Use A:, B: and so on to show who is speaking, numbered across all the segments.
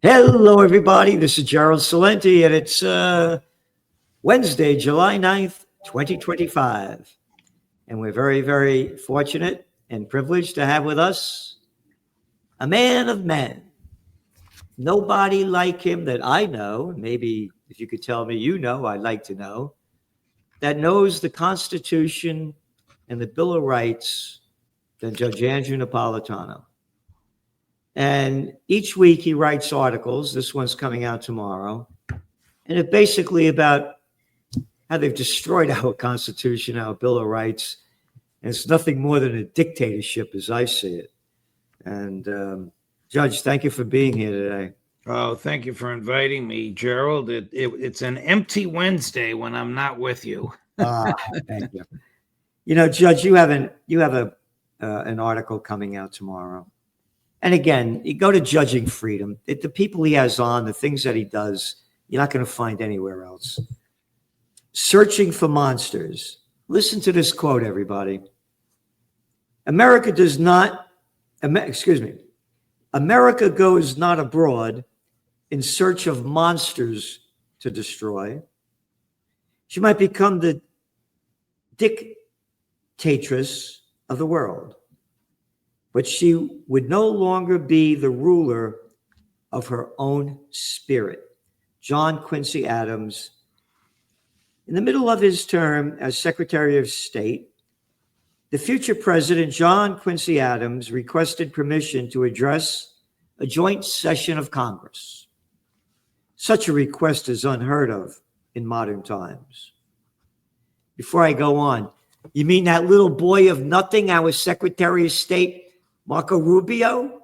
A: Hello, everybody. This is Gerald Salenti, and it's Wednesday, July 9th, 2025. And we're very, very fortunate and privileged to have with us a man of men. Nobody like him that I know. Maybe if you could tell me you know, I'd like to know. That knows the Constitution and the Bill of Rights than Judge Andrew Napolitano. And each week he writes articles. This one's coming out tomorrow. And it's basically about how they've destroyed our Constitution, our Bill of Rights. And it's nothing more than a dictatorship as I see it. And Judge, thank you for being here today.
B: Oh, thank you for inviting me, Gerald. It's an empty Wednesday when I'm not with you.
A: Thank you. You know, Judge, you have an article coming out tomorrow. And again, you go to Judging Freedom. The people he has on, the things that he does, you're not going to find anywhere else. Searching for monsters. Listen to this quote, everybody. America goes not abroad in search of monsters to destroy. She might become the dictatress of the world, but she would no longer be the ruler of her own spirit. John Quincy Adams. In the middle of his term as Secretary of State, the future President John Quincy Adams requested permission to address a joint session of Congress. Such a request is unheard of in modern times. Before I go on, you mean that little boy of nothing, our Secretary of State, Marco Rubio?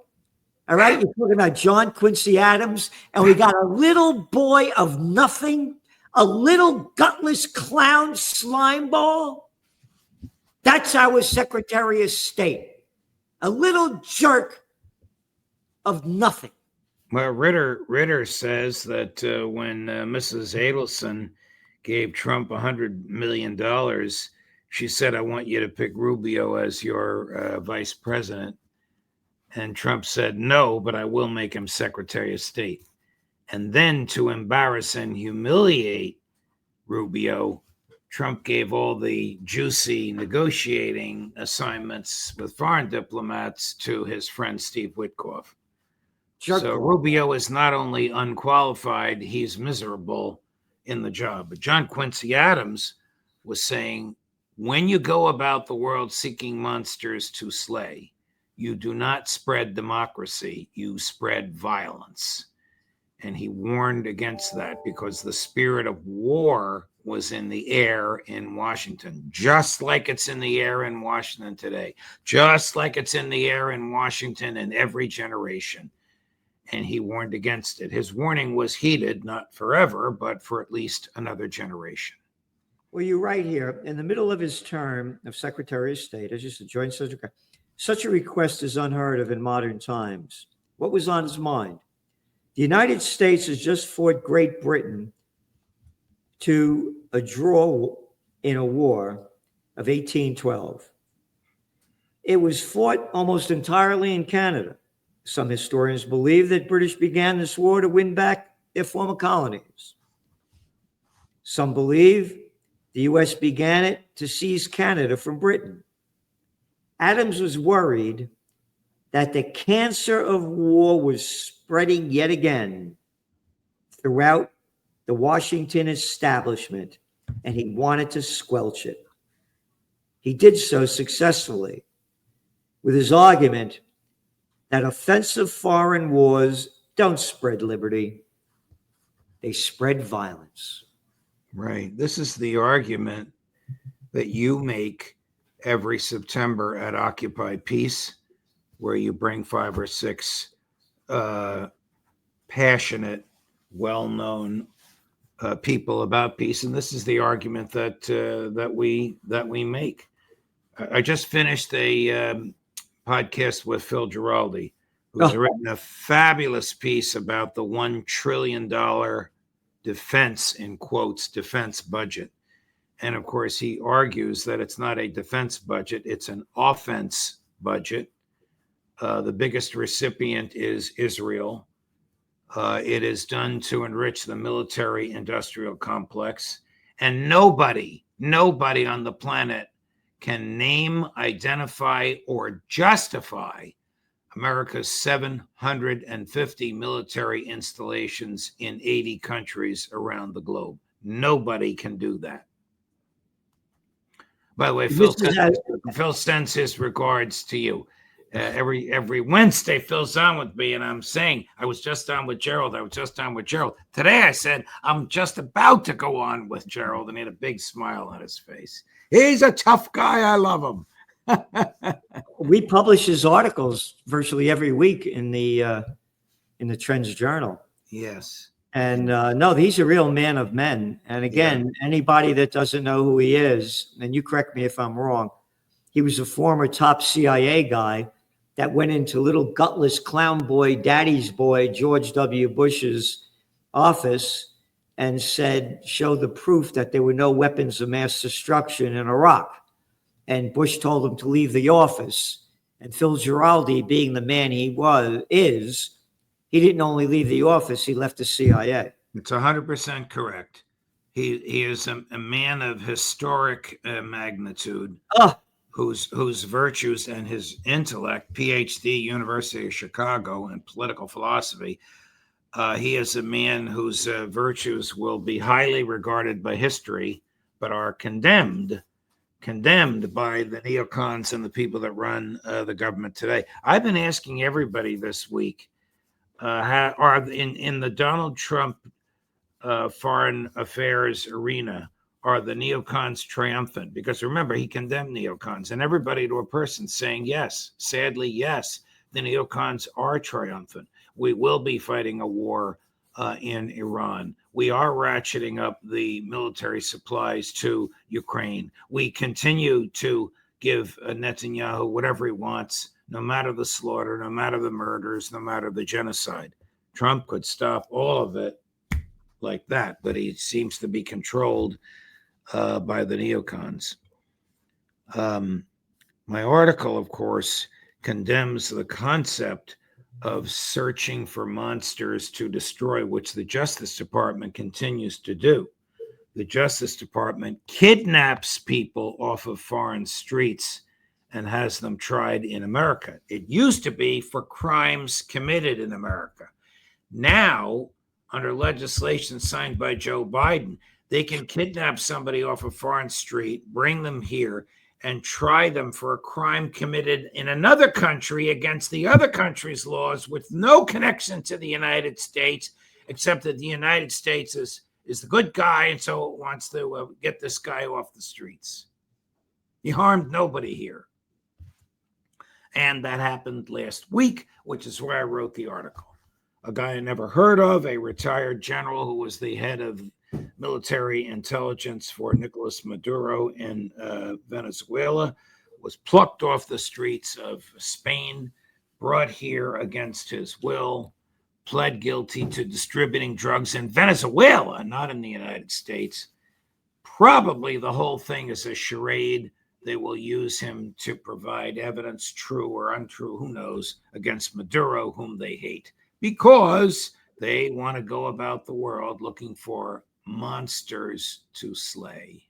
A: All right, you're talking about John Quincy Adams, and we got a little boy of nothing, a little gutless clown slime ball. That's our Secretary of State, a little jerk of nothing.
B: Well, Ritter says that when Mrs. Adelson gave Trump $100 million, she said, "I want you to pick Rubio as your vice president." And Trump said, "No, but I will make him Secretary of State." And then to embarrass and humiliate Rubio, Trump gave all the juicy negotiating assignments with foreign diplomats to his friend Steve Witkoff. So Rubio is not only unqualified, he's miserable in the job. But John Quincy Adams was saying, when you go about the world seeking monsters to slay, you do not spread democracy, you spread violence. And he warned against that because the spirit of war was in the air in Washington, just like it's in the air in Washington today, just like it's in the air in Washington in every generation. And he warned against it. His warning was heeded, not forever, but for at least another generation.
A: Well, you're right here. In the middle of his term of Secretary of State, as just a joint secretary, such a request is unheard of in modern times. What was on his mind? The United States has just fought Great Britain to a draw in a war of 1812. It was fought almost entirely in Canada. Some historians believe that British began this war to win back their former colonies. Some believe the U.S. began it to seize Canada from Britain. Adams was worried that the cancer of war was spreading yet again throughout the Washington establishment, and he wanted to squelch it. He did so successfully with his argument that offensive foreign wars don't spread liberty, they spread violence.
B: Right. This is the argument that you make every September at Occupy Peace, where you bring 5 or 6 passionate, well-known people about peace, and this is the argument that we make. I just finished a podcast with Phil Giraldi, who's written a fabulous piece about the $1 trillion defense, in quotes, defense budget. And of course, he argues that it's not a defense budget, it's an offense budget. The biggest recipient is Israel. It is done to enrich the military industrial complex. And nobody on the planet can name, identify, or justify America's 750 military installations in 80 countries around the globe. Nobody can do that. By the way, Phil sends his regards to you. Every Wednesday, Phil's on with me, and I'm saying, I was just on with Gerald. Today I said, I'm just about to go on with Gerald, and he had a big smile on his face. He's a tough guy. I love him.
A: We publish his articles virtually every week in the Trends Journal.
B: Yes.
A: And no, he's a real man of men. And again, anybody that doesn't know who he is, and you correct me if I'm wrong, he was a former top CIA guy that went into little gutless clown boy, daddy's boy, George W. Bush's office and showed the proof that there were no weapons of mass destruction in Iraq. And Bush told him to leave the office. And Phil Giraldi, being the man he he didn't only leave the office, he left the CIA.
B: It's 100% correct. He is a man of historic magnitude. Whose virtues and his intellect, PhD, University of Chicago, in political philosophy, he is a man whose virtues will be highly regarded by history, but are condemned by the neocons and the people that run the government today. I've been asking everybody this week, in the Donald Trump foreign affairs arena, are the neocons triumphant? Because remember, he condemned neocons, and everybody to a person saying yes. Sadly, yes, the neocons are triumphant. We will be fighting a war in Iran. We are ratcheting up the military supplies to Ukraine. We continue to give Netanyahu whatever he wants, no matter the slaughter, no matter the murders, no matter the genocide. Trump could stop all of it like that, but he seems to be controlled by the neocons. My article, of course, condemns the concept of searching for monsters to destroy, which the Justice Department continues to do. The Justice Department kidnaps people off of foreign streets and has them tried in America. It used to be for crimes committed in America. Now, under legislation signed by Joe Biden, they can kidnap somebody off a foreign street, bring them here, and try them for a crime committed in another country against the other country's laws with no connection to the United States, except that the United States is the good guy, and so it wants to get this guy off the streets. He harmed nobody here. And that happened last week, which is why I wrote the article. A guy I never heard of, a retired general who was the head of military intelligence for Nicolas Maduro in Venezuela, was plucked off the streets of Spain, brought here against his will, pled guilty to distributing drugs in Venezuela, not in the United States. Probably the whole thing is a charade. They will use him to provide evidence, true or untrue, who knows, against Maduro, whom they hate, because they want to go about the world looking for monsters to slay.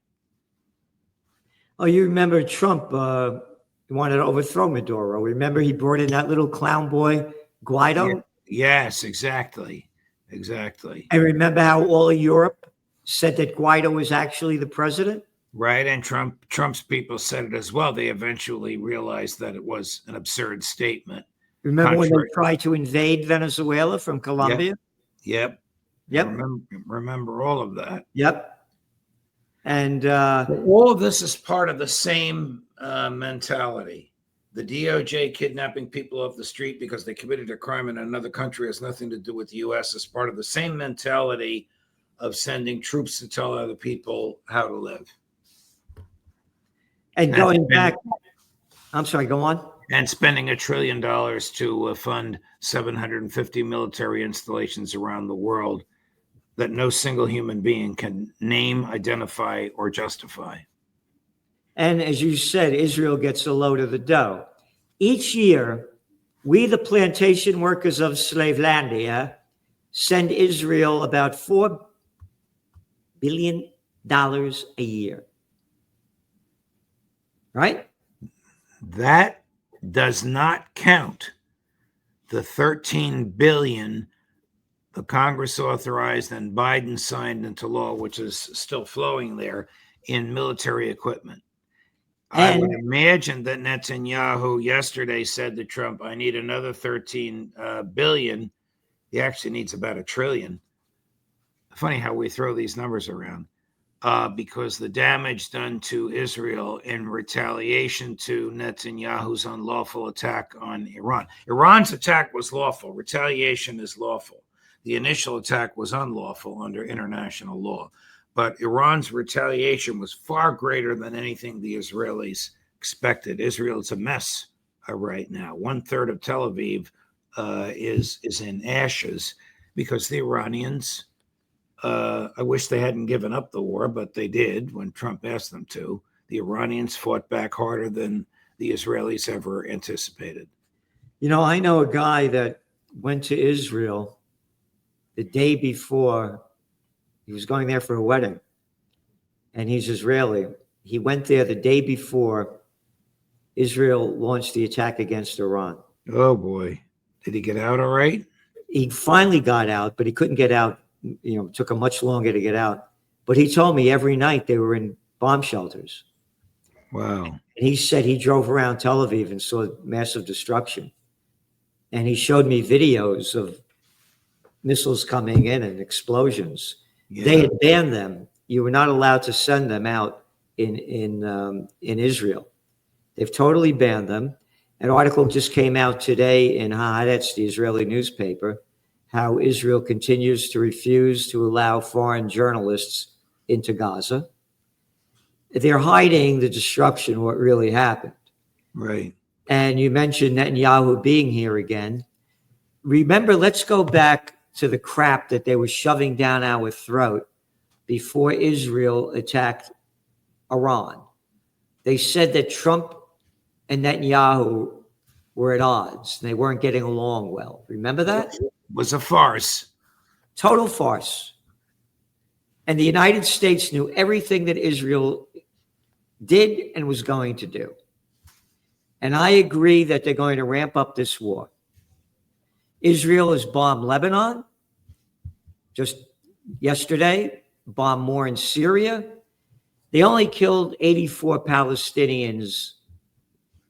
A: Oh, you remember Trump wanted to overthrow Maduro. Remember he brought in that little clown boy, Guaido?
B: Yeah. Yes, exactly. Exactly.
A: And remember how all of Europe said that Guaido was actually the president?
B: Right, and Trump's people said it as well. They eventually realized that it was an absurd statement.
A: Remember when they tried to invade Venezuela from Colombia?
B: Yep. Remember all of that.
A: Yep. And
B: all of this is part of the same mentality. The DOJ kidnapping people off the street because they committed a crime in another country has nothing to do with the U.S. It's part of the same mentality of sending troops to tell other people how to live.
A: And going back, I'm sorry, go on.
B: And spending $1 trillion to fund 750 military installations around the world that no single human being can name, identify, or justify.
A: And as you said, Israel gets a load of the dough. Each year, we, the plantation workers of Slavelandia, send Israel about $4 billion a year. Right?
B: That does not count the 13 billion the Congress authorized and Biden signed into law, which is still flowing there in military equipment. I would imagine that Netanyahu yesterday said to Trump, I need another 13 billion. He actually needs about $1 trillion. Funny how we throw these numbers around. Because the damage done to Israel in retaliation to Netanyahu's unlawful attack on Iran. Iran's attack was lawful. Retaliation is lawful. The initial attack was unlawful under international law. But Iran's retaliation was far greater than anything the Israelis expected. Israel is a mess right now. 1/3 of Tel Aviv is in ashes because the Iranians, I wish they hadn't given up the war, but they did when Trump asked them to. The Iranians fought back harder than the Israelis ever anticipated.
A: You know, I know a guy that went to Israel the day before. He was going there for a wedding, and he's Israeli. He went there the day before Israel launched the attack against Iran.
B: Oh, boy. Did he get out all right?
A: He finally got out, but he couldn't get out. You know, it took him much longer to get out. But he told me every night they were in bomb shelters.
B: Wow.
A: And he said he drove around Tel Aviv and saw massive destruction. And he showed me videos of missiles coming in and explosions.
B: Yeah.
A: They had banned them. You were not allowed to send them out in Israel. They've totally banned them. An article just came out today in Haaretz, the Israeli newspaper, how Israel continues to refuse to allow foreign journalists into Gaza. They're hiding the destruction, what really happened.
B: Right.
A: And you mentioned Netanyahu being here again. Remember, let's go back to the crap that they were shoving down our throat before Israel attacked Iran. They said that Trump and Netanyahu were at odds. They weren't getting along well. Remember that?
B: It was a farce.
A: Total farce. And the United States knew everything that Israel did and was going to do. And I agree that they're going to ramp up this war. Israel has bombed Lebanon just yesterday, bombed more in Syria. They only killed 84 Palestinians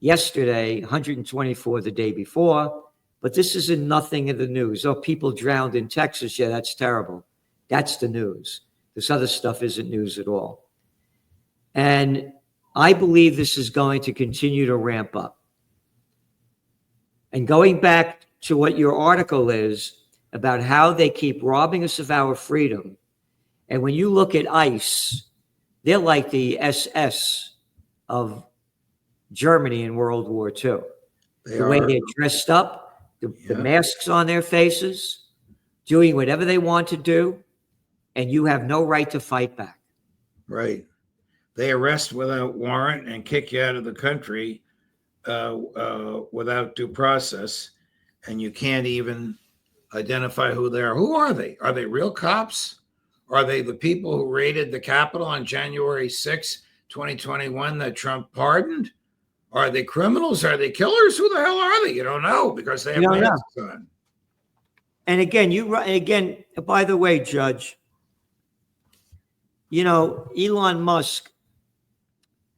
A: yesterday, 124 the day before, but this isn't nothing in the news. Oh, people drowned in Texas. Yeah, that's terrible. That's the news. This other stuff isn't news at all. And I believe this is going to continue to ramp up. And going back to what your article is about how they keep robbing us of our freedom. And when you look at ICE, they're like the SS of Germany in World War II. The way they're dressed up, the masks on their faces, doing whatever they want to do, and you have no right to fight back.
B: Right. They arrest without warrant and kick you out of the country without due process, and you can't even identify who they are. Who are they? Are they real cops? Are they the people who raided the Capitol on January 6, 2021 that Trump pardoned? Are they criminals? Are they killers? Who the hell are they? You don't know because they have masks on.
A: And again, by the way, Judge, you know, Elon Musk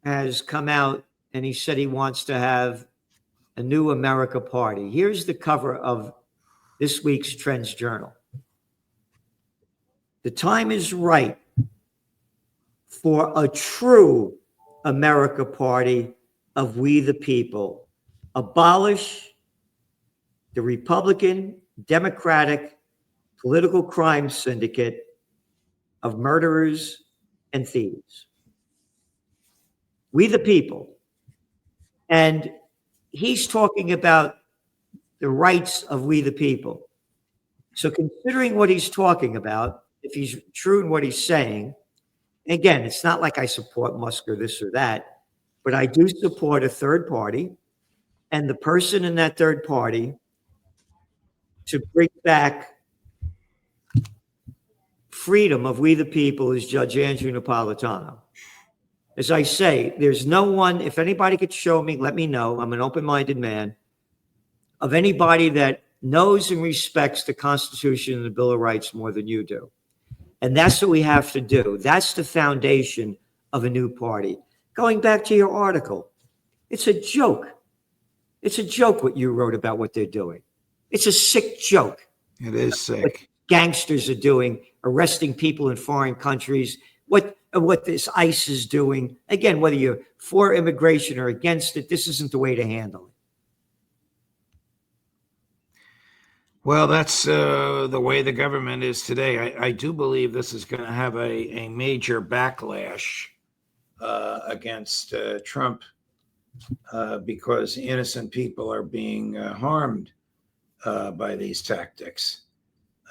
A: has come out and he said he wants to have a new America party. Here's the cover of this week's Trends Journal. The time is right for a true America party of we the people. Abolish the Republican, Democratic, political crime syndicate of murderers and thieves. We the people. And he's talking about the rights of we the people. So considering what he's talking about, if he's true in what he's saying, again, it's not like I support Musk or this or that, but I do support a third party and the person in that third party to bring back freedom of we the people is Judge Andrew Napolitano. As I say, there's no one, if anybody could show me, let me know. I'm an open-minded man, of anybody that knows and respects the Constitution and the Bill of Rights more than you do. And that's what we have to do. That's the foundation of a new party. Going back to your article, it's a joke. It's a joke what you wrote about what they're doing. It's a sick joke.
B: It is sick.
A: What gangsters are doing, arresting people in foreign countries, what this ICE is doing. Again, whether you're for immigration or against it, this isn't the way to handle it.
B: Well, that's the way the government is today. I do believe this is going to have a major backlash against Trump because innocent people are being harmed by these tactics.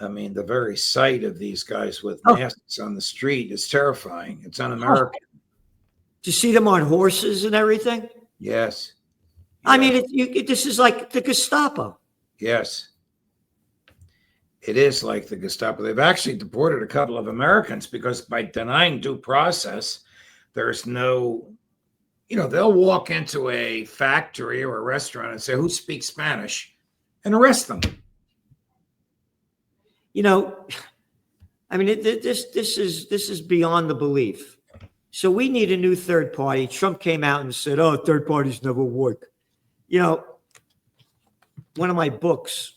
B: I mean, the very sight of these guys with masks on the street is terrifying. It's un-American.
A: To see them on horses and everything?
B: Yes.
A: I mean, this is like the Gestapo.
B: Yes. It is like the Gestapo. They've actually deported a couple of Americans because by denying due process, there's no, they'll walk into a factory or a restaurant and say, who speaks Spanish? And arrest them.
A: I mean, this is beyond the belief. So we need a new third party. Trump came out and said, "Oh, third parties never work." One of my books,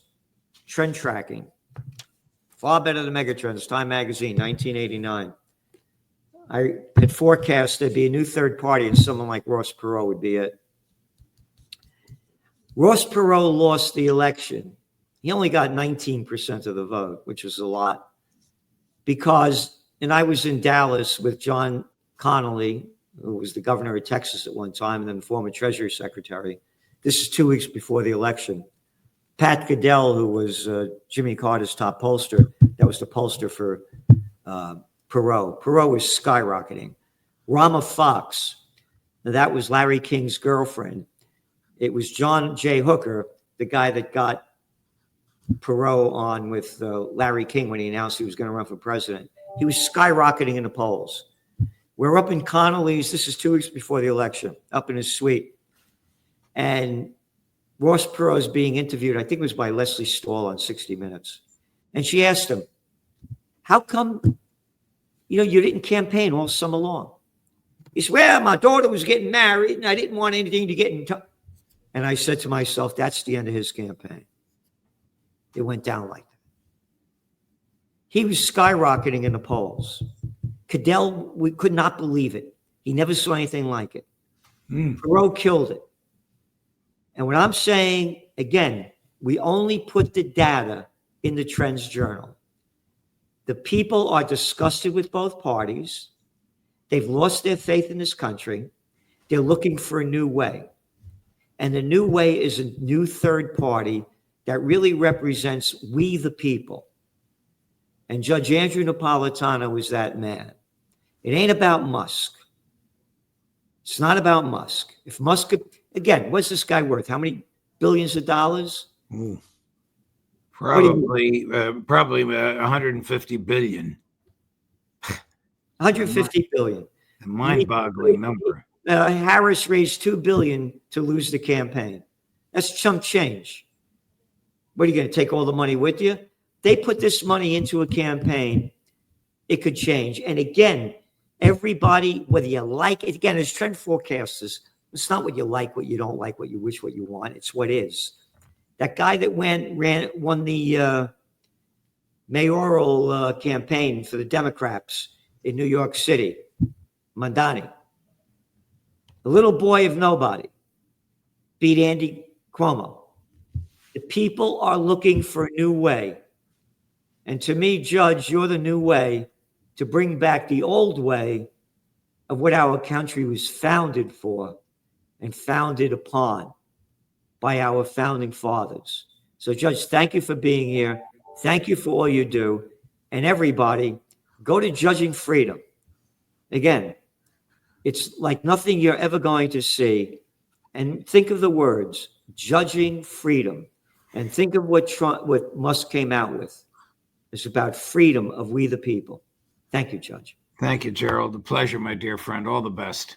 A: Trend Tracking, far better than Megatrends, Time Magazine, 1989. I had forecast there'd be a new third party, and someone like Ross Perot would be it. Ross Perot lost the election. He only got 19% of the vote, which was a lot. And I was in Dallas with John Connolly, who was the governor of Texas at one time, and then former Treasury Secretary. This is 2 weeks before the election. Pat Goodell, who was Jimmy Carter's top pollster, that was the pollster for Perot. Perot was skyrocketing. Rama Fox, that was Larry King's girlfriend. It was John J. Hooker, the guy that got Perot on with Larry King when he announced he was going to run for president. He was skyrocketing in the polls. We're up in Connolly's. This is 2 weeks before the election, up in his suite. And Ross Perot is being interviewed, I think it was by Leslie Stahl on 60 Minutes. And she asked him, how come, you didn't campaign all summer long? He said, well, my daughter was getting married and I didn't want anything to get in touch. And I said to myself, that's the end of his campaign. It went down like that. He was skyrocketing in the polls. Goodell, we could not believe it. He never saw anything like it. Perot killed it. And what I'm saying, again, we only put the data in the Trends Journal. The people are disgusted with both parties. They've lost their faith in this country. They're looking for a new way. And the new way is a new third party that really represents we the people. And Judge Andrew Napolitano is that man. It ain't about Musk. It's not about Musk. If Musk could, again, what's this guy worth? How many billions of dollars?
B: Probably 150 billion.
A: 150 billion.
B: A mind-boggling number.
A: Harris raised $2 billion to lose the campaign. That's chump change. What are you going to take all the money with you? They put this money into a campaign. It could change. And again, everybody, whether you like it, again, as trend forecasters, it's not what you like, what you don't like, what you wish, what you want. It's what is. That guy that won the mayoral campaign for the Democrats in New York City, Mandani, the little boy of nobody, beat Andy Cuomo. The people are looking for a new way. And to me, Judge, you're the new way to bring back the old way of what our country was founded for and founded upon by our founding fathers. So, Judge, thank you for being here. Thank you for all you do. And everybody, go to Judging Freedom. Again, it's like nothing you're ever going to see. And think of the words, Judging Freedom. And think of what Musk came out with. It's about freedom of we the people. Thank you, Judge.
B: Thank you, Gerald. A pleasure, my dear friend. All the best.